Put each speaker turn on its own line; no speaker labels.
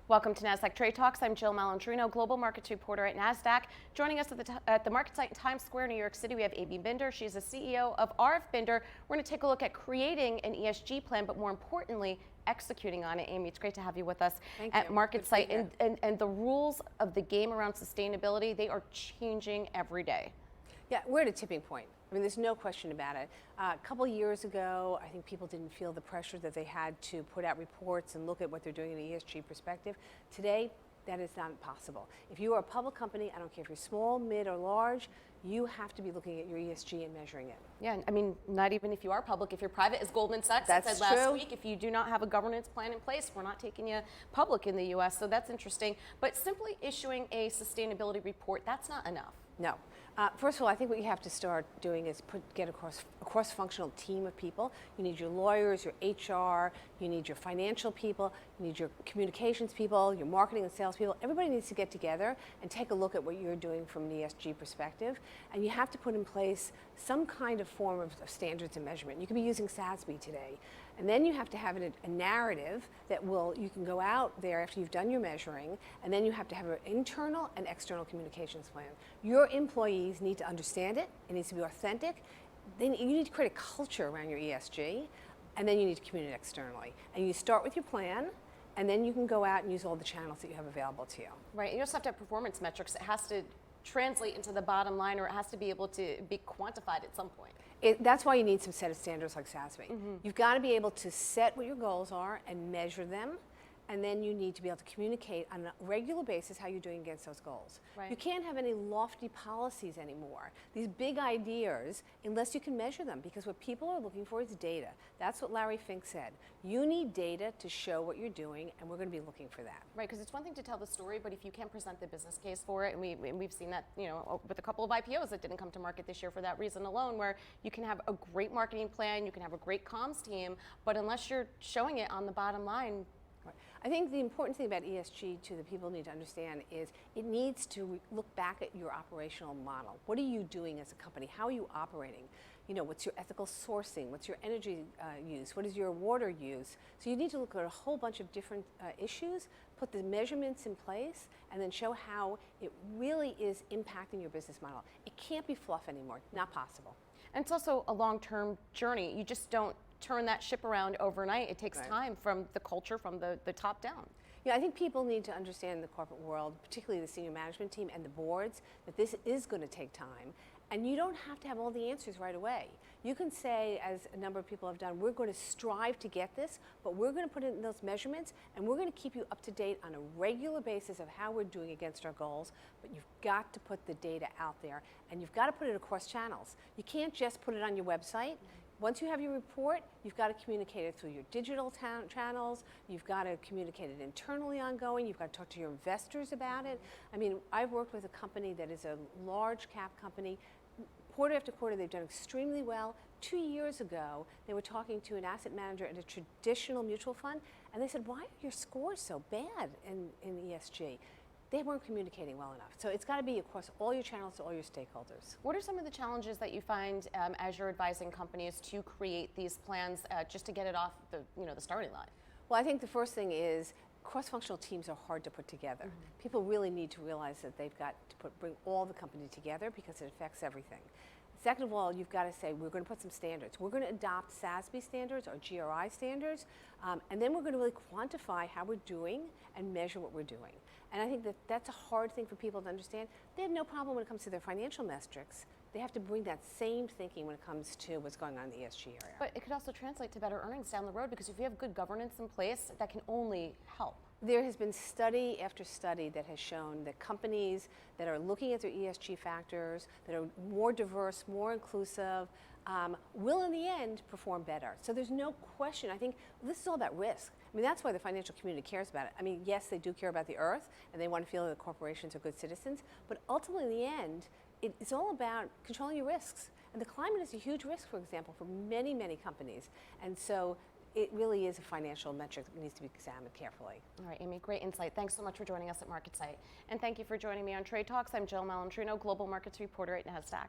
Welcome to Nasdaq Trade Talks. I'm Jill Malandrino, global markets reporter at Nasdaq. Joining us at the market site in Times Square, New York City, we have Amy Binder. She's the CEO of RF Binder. We're going to take a look at creating an ESG plan, but more importantly, executing on it. Amy, it's great to have you with us at Market Site. And the rules of the game around sustainability, they are changing every day.
Yeah, we're at a tipping point. I mean, there's no question about it. A couple years ago, I think people didn't feel the pressure that they had to put out reports and look at what they're doing in an ESG perspective. Today, that is not possible. If you are a public company, I don't care if you're small, mid, or large, you have to be looking at your ESG and measuring it.
Yeah, I mean, not even if you are public. If you're private, as Goldman Sachs
That's
said last
true.
week, if you do not have a governance plan in place, we're not taking you public in the U.S., so that's interesting. But simply issuing a sustainability report, that's not enough.
No. First of all, I think what you have to start doing is get a cross-functional team of people. You need your lawyers, your HR, you need your financial people, you need your communications people, your marketing and sales people. Everybody needs to get together and take a look at what you're doing from an ESG perspective. And you have to put in place some kind of form of standards and measurement. You could be using SASB today. And then you have to have a narrative that you can go out there after you've done your measuring, and then you have to have an internal and external communications plan. Your employees need to understand it. It needs to be authentic. Then you need to create a culture around your ESG, and then you need to communicate externally. And you start with your plan, and then you can go out and use all the channels that you have available to you.
Right, and you also have to have performance metrics. It has to translate into the bottom line, or it has to be able to be quantified at some point.
That's why you need some set of standards like SASB. You've got to be able to set what your goals are and measure them. And then you need to be able to communicate on a regular basis how you're doing against those goals.
Right.
You can't have any lofty policies anymore, these big ideas, unless you can measure them, because what people are looking for is data. That's what Larry Fink said. You need data to show what you're doing, and we're going to be looking for that.
Right, because it's one thing to tell the story, but if you can't present the business case for it, and we've seen that, you know, with a couple of IPOs that didn't come to market this year for that reason alone, where you can have a great marketing plan, you can have a great comms team, but unless you're showing it on the bottom line.
I think the important thing about ESG the people need to understand is it needs to look back at your operational model. What are you doing as a company? How are you operating? You know, what's your ethical sourcing? What's your energy use? What is your water use? So you need to look at a whole bunch of different issues, put the measurements in place, and then show how it really is impacting your business model. It can't be fluff anymore, not possible.
And it's also a long-term journey. You just don't turn that ship around overnight. It takes time from the culture, from the top down.
Yeah, I think people need to understand in the corporate world, particularly the senior management team and the boards, that this is going to take time. And you don't have to have all the answers right away. You can say, as a number of people have done, we're going to strive to get this, but we're going to put in those measurements, and we're going to keep you up to date on a regular basis of how we're doing against our goals. But you've got to put the data out there, and you've got to put it across channels. You can't just put it on your website. Once you have your report, you've got to communicate it through your digital channels, you've got to communicate it internally ongoing, you've got to talk to your investors about it. I mean, I've worked with a company that is a large cap company. Quarter after quarter, they've done extremely well. 2 years ago, they were talking to an asset manager at a traditional mutual fund, and they said, why are your scores so bad in ESG? They weren't communicating well enough. So it's got to be across all your channels to all your stakeholders.
What are some of the challenges that you find as you're advising companies to create these plans just to get it off the starting line?
Well, I think the first thing is cross-functional teams are hard to put together. People really need to realize that they've got to bring all the company together because it affects everything. Second of all, you've got to say, we're going to put some standards. We're going to adopt SASB standards or GRI standards, and then we're going to really quantify how we're doing and measure what we're doing. And I think that that's a hard thing for people to understand. They have no problem when it comes to their financial metrics. They have to bring that same thinking when it comes to what's going on in the ESG area.
But it could also translate to better earnings down the road, because if you have good governance in place, that can only help.
There has been study after study that has shown that companies that are looking at their ESG factors, that are more diverse, more inclusive, will in the end perform better. So there's no question. I think this is all about risk. I mean, that's why the financial community cares about it. I mean, yes, they do care about the earth, and they want to feel that the corporations are good citizens, but ultimately in the end, it's all about controlling your risks. And the climate is a huge risk, for example, for many, many companies. And so it really is a financial metric that needs to be examined carefully.
All right, Amy, great insight. Thanks so much for joining us at Market Site. And thank you for joining me on Trade Talks. I'm Jill Malandrino, global markets reporter at Nasdaq.